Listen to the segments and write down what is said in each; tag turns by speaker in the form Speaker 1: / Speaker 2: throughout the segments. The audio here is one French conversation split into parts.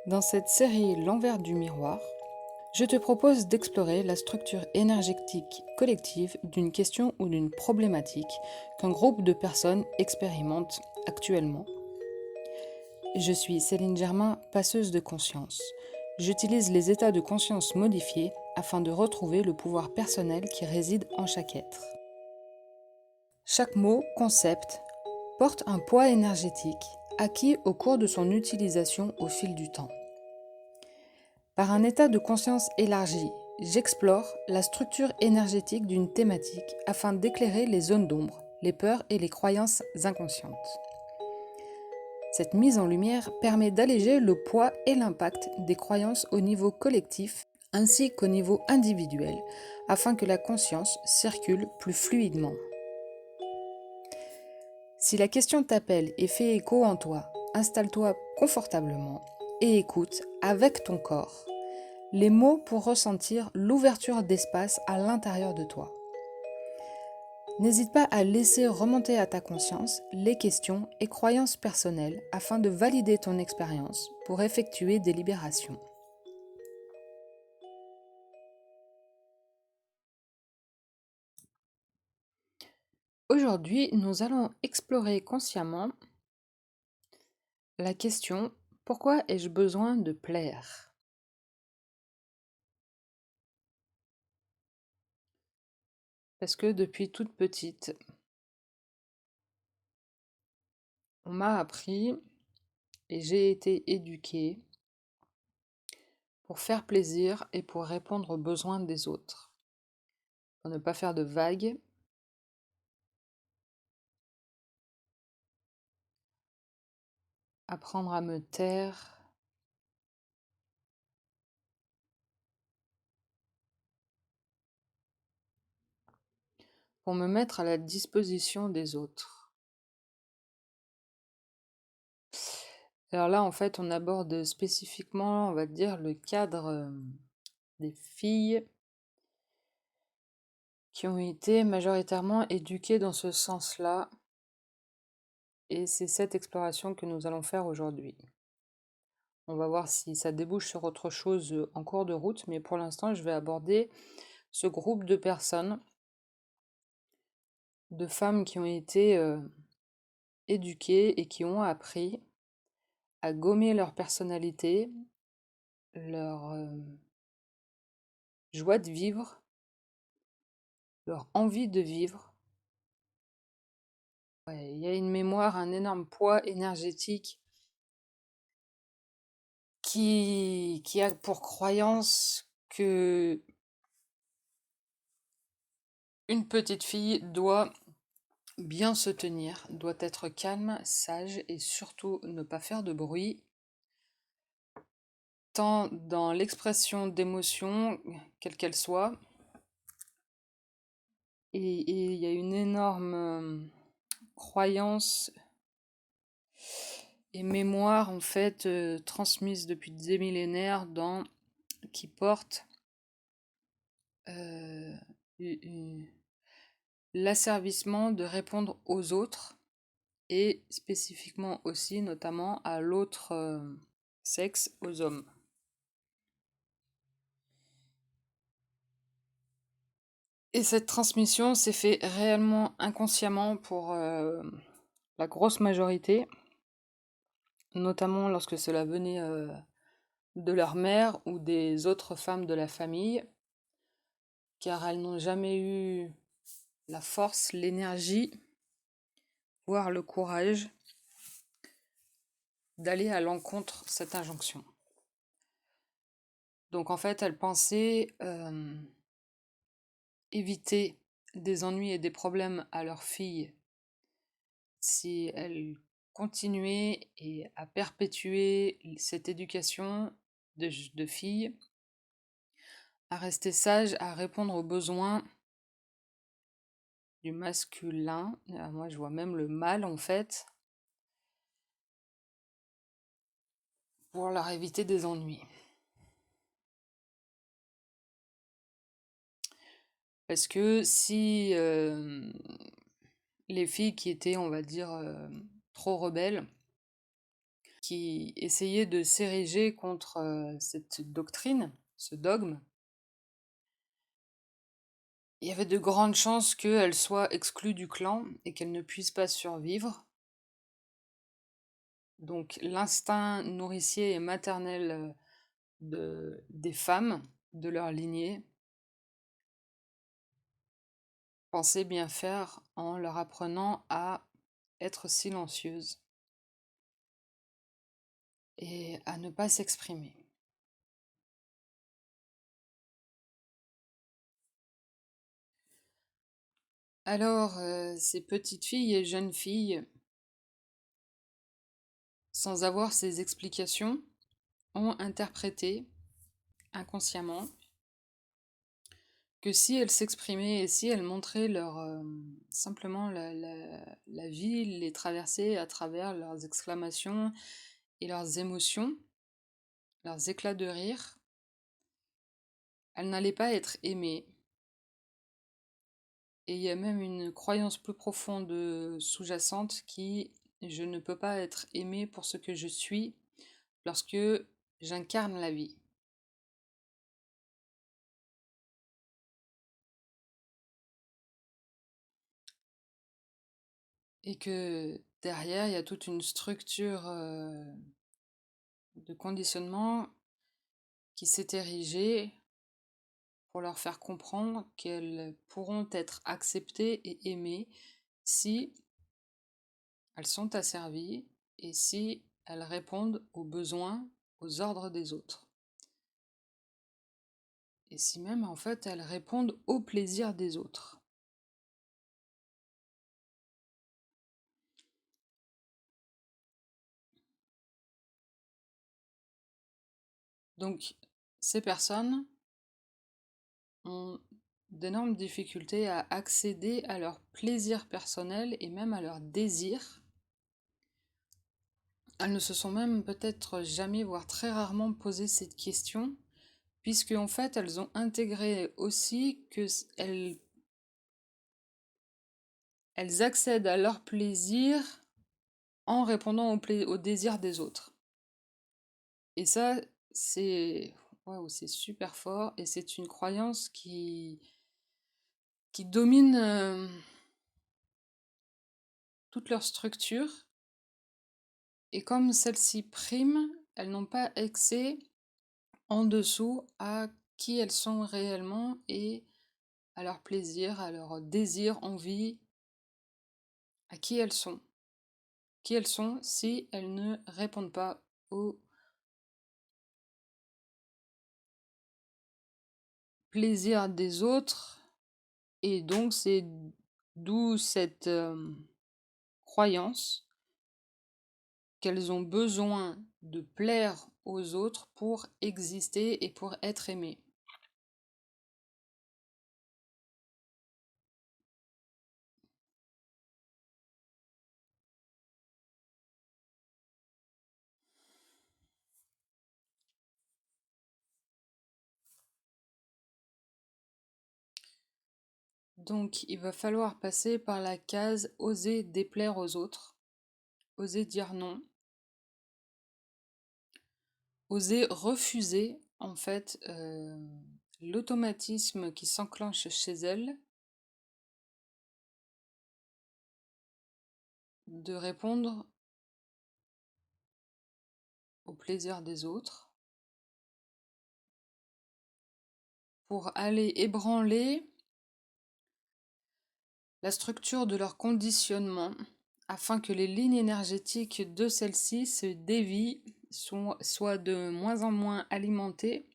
Speaker 1: Dans cette série L'envers du miroir, je te propose d'explorer la structure énergétique collective d'une question ou d'une problématique qu'un groupe de personnes expérimente actuellement. Je suis Céline Germain, passeuse de conscience. J'utilise les états de conscience modifiés afin de retrouver le pouvoir personnel qui réside en chaque être. Chaque mot, concept, porte un poids énergétique acquis au cours de son utilisation au fil du temps. Par un état de conscience élargi, j'explore la structure énergétique d'une thématique afin d'éclairer les zones d'ombre, les peurs et les croyances inconscientes. Cette mise en lumière permet d'alléger le poids et l'impact des croyances au niveau collectif ainsi qu'au niveau individuel, afin que la conscience circule plus fluidement. Si la question t'appelle et fait écho en toi, installe-toi confortablement et écoute avec ton corps les mots pour ressentir l'ouverture d'espace à l'intérieur de toi. N'hésite pas à laisser remonter à ta conscience les questions et croyances personnelles afin de valider ton expérience pour effectuer des libérations. Aujourd'hui, nous allons explorer consciemment la question « Pourquoi ai-je besoin de plaire ?» Parce que depuis toute petite, on m'a appris et j'ai été éduquée pour faire plaisir et pour répondre aux besoins des autres, pour ne pas faire de vagues, apprendre à me taire, pour me mettre à la disposition des autres. Alors là, en fait, on aborde spécifiquement, on va dire, le cadre des filles qui ont été majoritairement éduquées dans ce sens-là. Et c'est cette exploration que nous allons faire aujourd'hui. On va voir si ça débouche sur autre chose en cours de route, mais pour l'instant, je vais aborder ce groupe de personnes, de femmes qui ont été éduquées et qui ont appris à gommer leur personnalité, leur joie de vivre, leur envie de vivre. Ouais, il y a une mémoire, un énorme poids énergétique qui a pour croyance que une petite fille doit bien se tenir, doit être calme, sage et surtout ne pas faire de bruit, tant dans l'expression d'émotions, quelle qu'elle soit. Et il y a une énorme croyance et mémoire en fait transmise depuis des millénaires qui porte l'asservissement de répondre aux autres et spécifiquement aussi notamment à l'autre sexe, aux hommes. Et cette transmission s'est fait réellement inconsciemment pour la grosse majorité, notamment lorsque cela venait de leur mère ou des autres femmes de la famille, car elles n'ont jamais eu la force, l'énergie, voire le courage d'aller à l'encontre de cette injonction. Donc en fait, elles pensaient éviter des ennuis et des problèmes à leurs filles si elles continuaient à perpétuer cette éducation de filles, à rester sages, à répondre aux besoins du masculin. Moi, je vois même le mâle en fait, pour leur éviter des ennuis. Parce que si les filles qui étaient, on va dire, trop rebelles, qui essayaient de s'ériger contre cette doctrine, ce dogme, il y avait de grandes chances qu'elle soit exclue du clan et qu'elle ne puisse pas survivre. Donc l'instinct nourricier et maternel des femmes, de leur lignée, pensait bien faire en leur apprenant à être silencieuses et à ne pas s'exprimer. Alors, ces petites filles et jeunes filles, sans avoir ces explications, ont interprété inconsciemment que si elles s'exprimaient et si elles montraient simplement la vie, les traverser à travers leurs exclamations et leurs émotions, leurs éclats de rire, elles n'allaient pas être aimées. Et il y a même une croyance plus profonde sous-jacente qui: je ne peux pas être aimée pour ce que je suis lorsque j'incarne la vie. Et que derrière, il y a toute une structure de conditionnement qui s'est érigée pour leur faire comprendre qu'elles pourront être acceptées et aimées si elles sont asservies et si elles répondent aux besoins, aux ordres des autres. Et si même, en fait, elles répondent au plaisir des autres. Donc, ces personnes ont d'énormes difficultés à accéder à leur plaisir personnel et même à leur désir. Elles ne se sont même peut-être jamais, voire très rarement posé cette question, puisque en fait elles ont intégré aussi que elles accèdent à leur plaisir en répondant au désir des autres. Et ça, c'est waouh, c'est super fort et c'est une croyance qui domine toute leur structure. Et comme celle-ci prime, elles n'ont pas accès en dessous à qui elles sont réellement et à leur plaisir, à leur désir, envie, à qui elles sont. Qui elles sont si elles ne répondent pas au plaisir des autres. Et donc c'est d'où cette croyance qu'elles ont besoin de plaire aux autres pour exister et pour être aimées. Donc il va falloir passer par la case oser déplaire aux autres, oser dire non, oser refuser en fait l'automatisme qui s'enclenche chez elles de répondre au plaisir des autres pour aller ébranler la structure de leur conditionnement afin que les lignes énergétiques de celles-ci se dévient, soient de moins en moins alimentées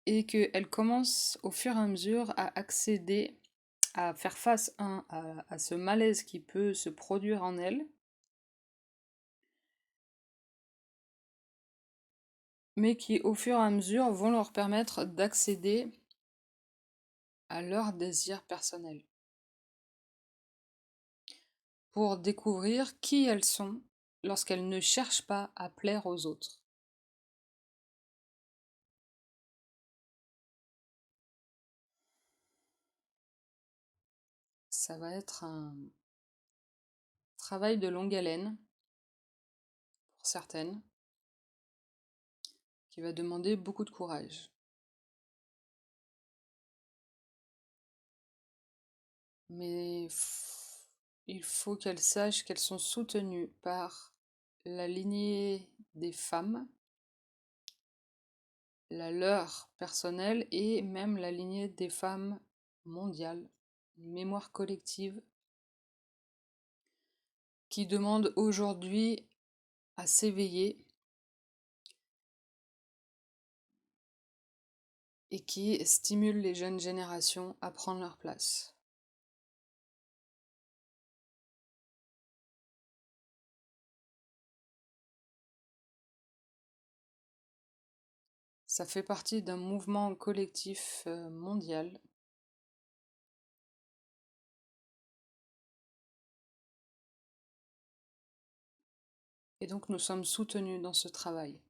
Speaker 1: et qu'elles commencent au fur et à mesure à accéder, à faire face à ce malaise qui peut se produire en elles, mais qui au fur et à mesure vont leur permettre d'accéder à leur désir personnel, pour découvrir qui elles sont lorsqu'elles ne cherchent pas à plaire aux autres. Ça va être un travail de longue haleine pour certaines, qui va demander beaucoup de courage. Mais il faut qu'elles sachent qu'elles sont soutenues par la lignée des femmes, la leur personnelle et même la lignée des femmes mondiales, une mémoire collective qui demande aujourd'hui à s'éveiller et qui stimule les jeunes générations à prendre leur place. Ça fait partie d'un mouvement collectif mondial. Et donc nous sommes soutenus dans ce travail.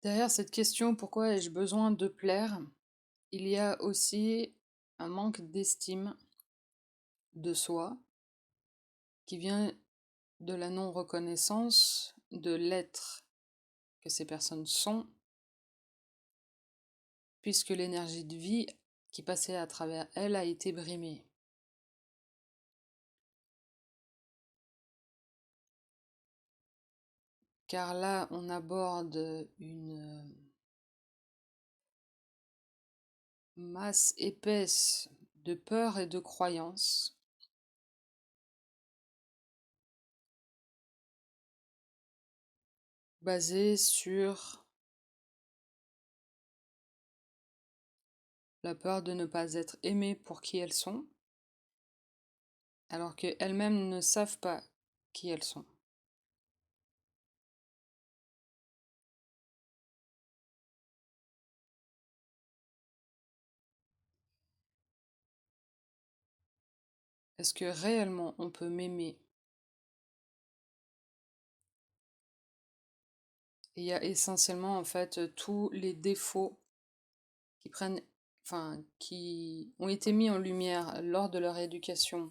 Speaker 1: Derrière cette question, pourquoi ai-je besoin de plaire, il y a aussi un manque d'estime de soi qui vient de la non-reconnaissance de l'être que ces personnes sont, puisque l'énergie de vie qui passait à travers elles a été brimée. Car là, on aborde une masse épaisse de peurs et de croyances basées sur la peur de ne pas être aimées pour qui elles sont, alors qu'elles-mêmes ne savent pas qui elles sont. Est-ce que réellement on peut m'aimer? Il y a essentiellement en fait tous les défauts qui ont été mis en lumière lors de leur éducation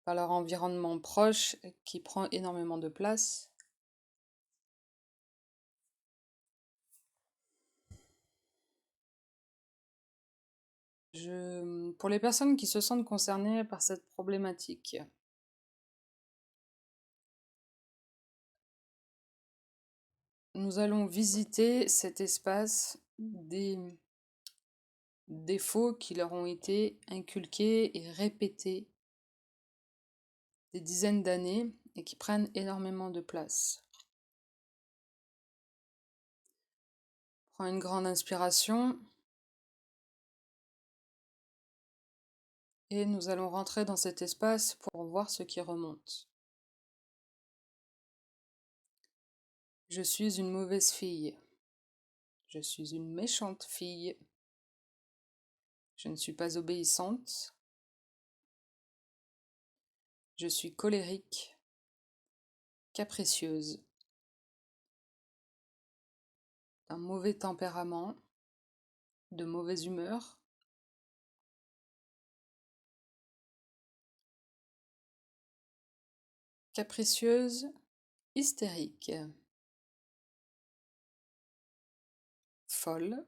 Speaker 1: par leur environnement proche qui prend énormément de place. Pour les personnes qui se sentent concernées par cette problématique, nous allons visiter cet espace des défauts qui leur ont été inculqués et répétés des dizaines d'années et qui prennent énormément de place. Prends une grande inspiration et nous allons rentrer dans cet espace pour voir ce qui remonte. Je suis une mauvaise fille. Je suis une méchante fille. Je ne suis pas obéissante. Je suis colérique, capricieuse, d'un mauvais tempérament, de mauvaise humeur. Capricieuse, hystérique, folle,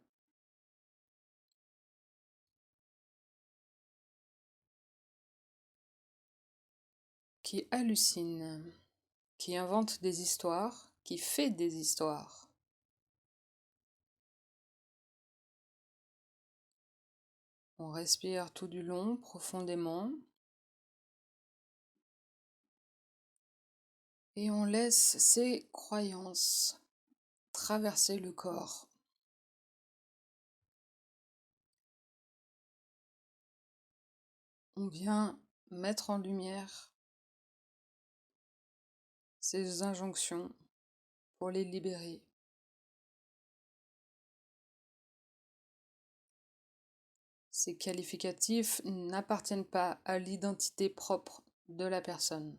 Speaker 1: qui hallucine, qui invente des histoires, qui fait des histoires. On respire tout du long, profondément. Et on laisse ces croyances traverser le corps. On vient mettre en lumière ces injonctions pour les libérer. Ces qualificatifs n'appartiennent pas à l'identité propre de la personne.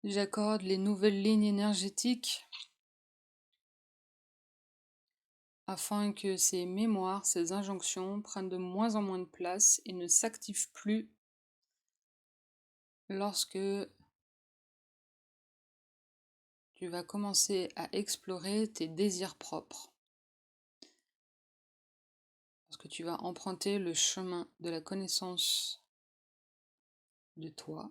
Speaker 1: J'accorde les nouvelles lignes énergétiques afin que ces mémoires, ces injonctions prennent de moins en moins de place et ne s'activent plus lorsque tu vas commencer à explorer tes désirs propres. Lorsque tu vas emprunter le chemin de la connaissance de toi.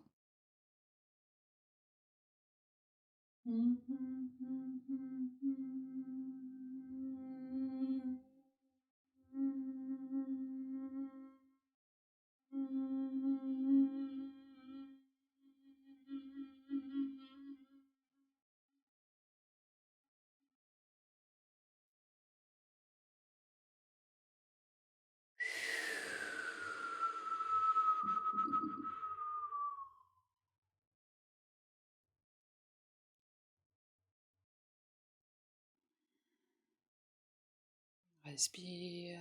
Speaker 1: Respire.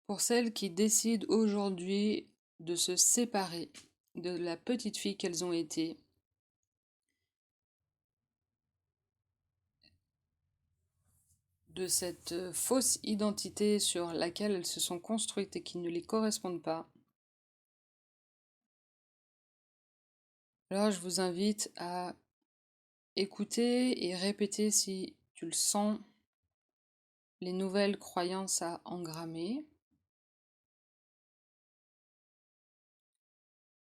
Speaker 1: Pour celles qui décident aujourd'hui de se séparer de la petite fille qu'elles ont été, de cette fausse identité sur laquelle elles se sont construites et qui ne les correspondent pas, alors je vous invite à écouter et répéter si tu le sens, les nouvelles croyances à engrammer.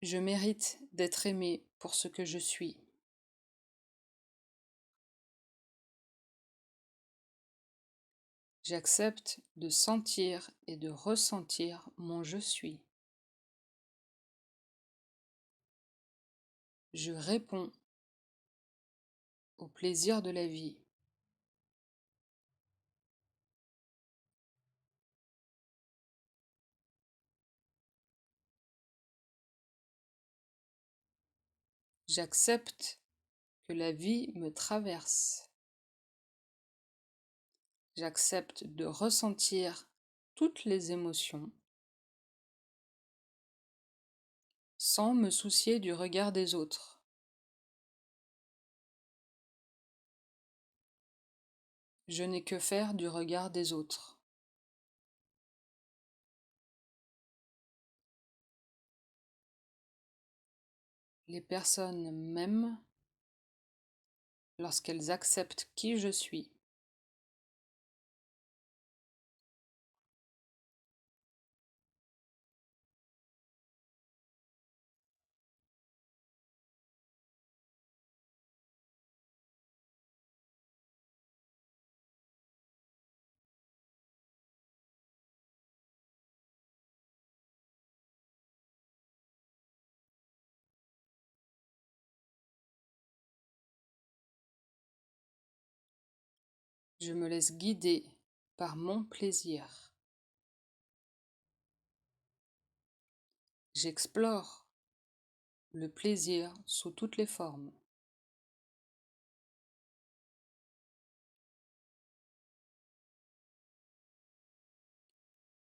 Speaker 1: Je mérite d'être aimé pour ce que je suis. J'accepte de sentir et de ressentir mon je suis. Je réponds au plaisir de la vie. J'accepte que la vie me traverse. J'accepte de ressentir toutes les émotions sans me soucier du regard des autres. Je n'ai que faire du regard des autres. Les personnes m'aiment lorsqu'elles acceptent qui je suis. Je me laisse guider par mon plaisir. J'explore le plaisir sous toutes les formes.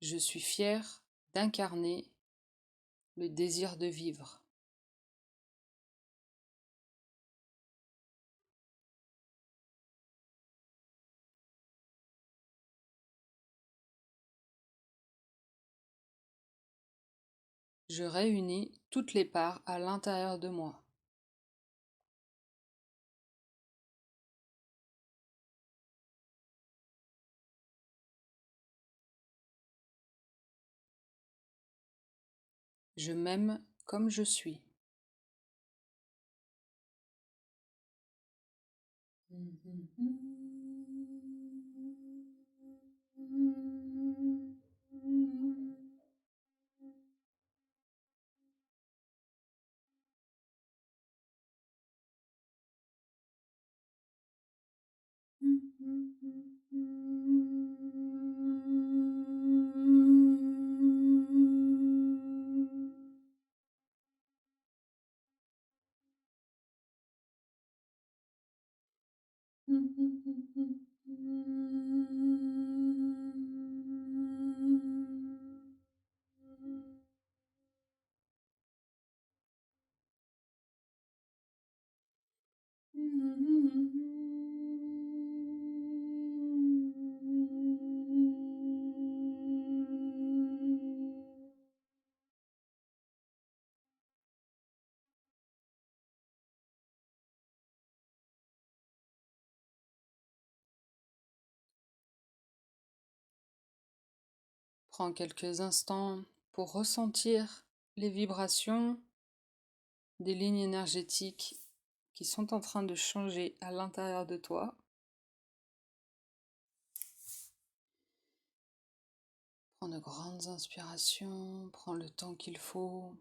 Speaker 1: Je suis fière d'incarner le désir de vivre. Je réunis toutes les parts à l'intérieur de moi. Je m'aime comme je suis. Prends quelques instants pour ressentir les vibrations des lignes énergétiques qui sont en train de changer à l'intérieur de toi. Prends de grandes inspirations, prends le temps qu'il faut.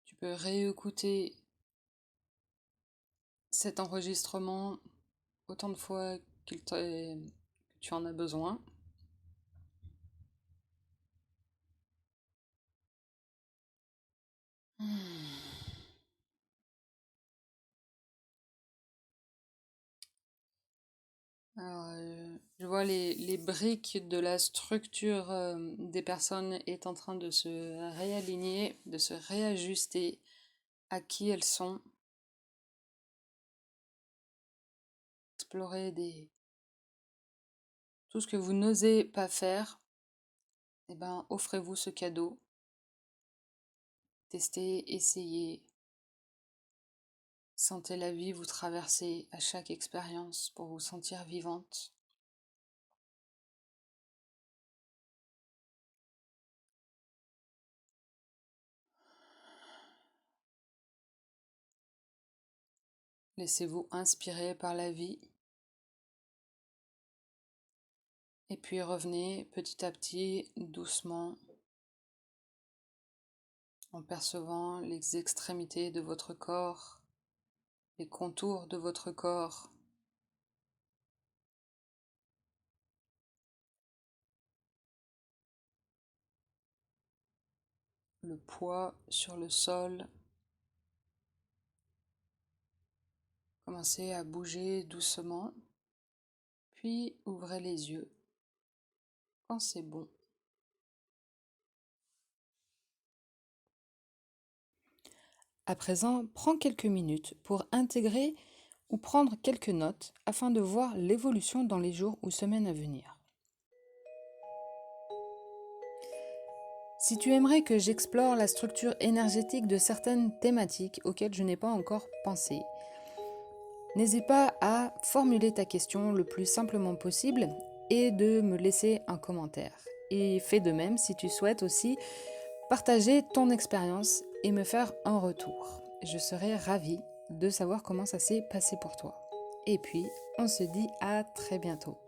Speaker 1: Tu peux réécouter cet enregistrement autant de fois que tu en as besoin. Alors, je vois les briques de la structure des personnes est en train de se réaligner, de se réajuster à qui elles sont. Explorer tout ce que vous n'osez pas faire, eh ben, offrez-vous ce cadeau. Testez, essayez. Sentez la vie vous traverser à chaque expérience pour vous sentir vivante. Laissez-vous inspirer par la vie. Et puis revenez petit à petit, doucement, en percevant les extrémités de votre corps, les contours de votre corps. Le poids sur le sol. Commencez à bouger doucement, puis ouvrez les yeux quand c'est bon. À présent, prends quelques minutes pour intégrer ou prendre quelques notes afin de voir l'évolution dans les jours ou semaines à venir. Si tu aimerais que j'explore la structure énergétique de certaines thématiques auxquelles je n'ai pas encore pensé, n'hésite pas à formuler ta question le plus simplement possible et de me laisser un commentaire. Et fais de même si tu souhaites aussi partager ton expérience et me faire un retour. Je serai ravie de savoir comment ça s'est passé pour toi. Et puis, on se dit à très bientôt.